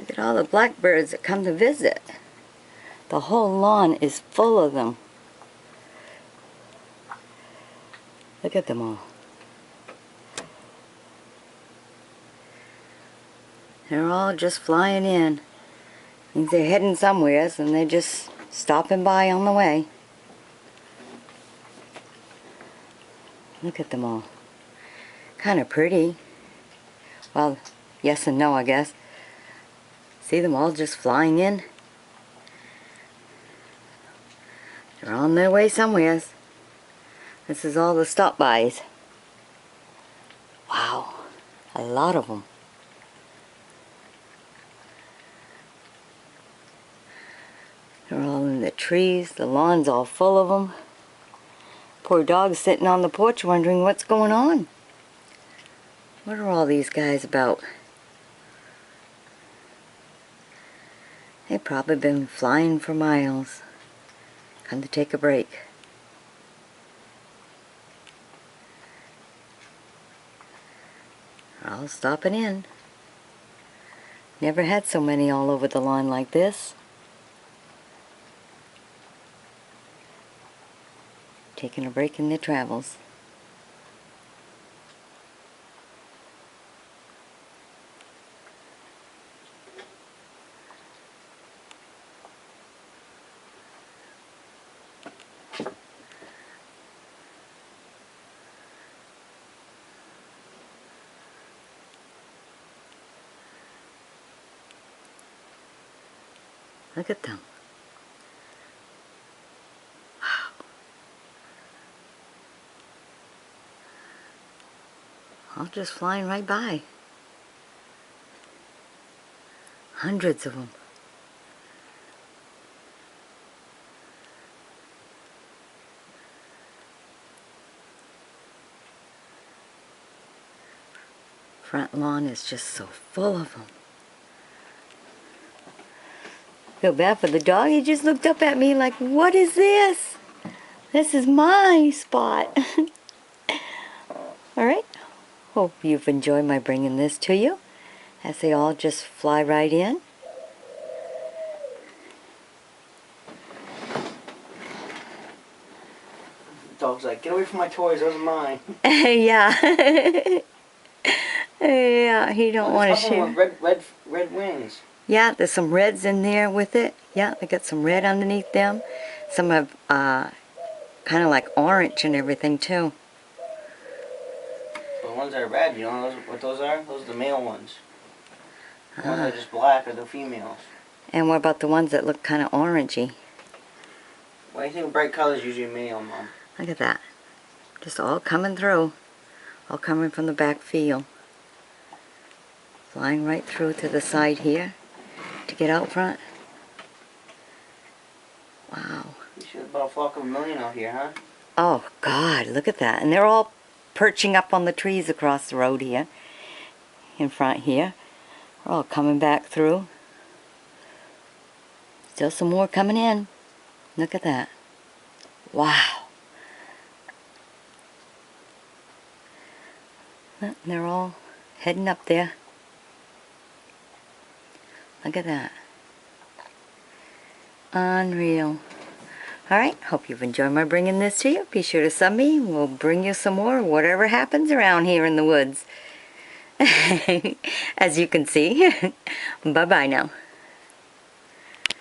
Look at all the blackbirds that come to visit. The whole lawn is full of them. Look at them all. They're all just flying in. Means they're heading somewhere, and they're just stopping by on the way. Look at them all. Kind of pretty. Well, yes and no, I guess. See them all just flying in? They're on their way somewhere. This is all the stop-bys. Wow, a lot of them. They're all in the trees. The lawn's all full of them. Poor dog's sitting on the porch wondering what's going on. What are all these guys about? They've probably been flying for miles. Come to take a break. They're all stopping in. Never had so many all over the lawn like this. Taking a break in their travels. Look at them. Wow. All just flying right by. Hundreds of them. Front lawn is just so full of them. Feel bad for the dog. He just looked up at me like, what is this? This is my spot. Alright. Hope you've enjoyed my bringing this to you. As they all just fly right in. The dog's like, get away from my toys, those are mine. Yeah. Yeah, he don't want to share. Red wings. Yeah, there's some reds in there with it. Yeah, they got some red underneath them. Some have kind of like orange and everything too. The ones that are red, you know what those are? Those are the male ones. The ones that are just black are the females. And what about the ones that look kind of orangey? Well, anything with bright colors is usually male, Mom. Look at that. Just all coming through. All coming from the back field. Flying right through to the side here to get out front. Wow. You should have about a flock of a million out here, huh? Oh, God, look at that. And they're all perching up on the trees across the road here. In front here. They're all coming back through. Still some more coming in. Look at that. Wow. They're all heading up there. Look at that. Unreal. Alright, hope you've enjoyed my bringing this to you. Be sure to sub me. We'll bring you some more, whatever happens around here in the woods. As you can see. Bye-bye now.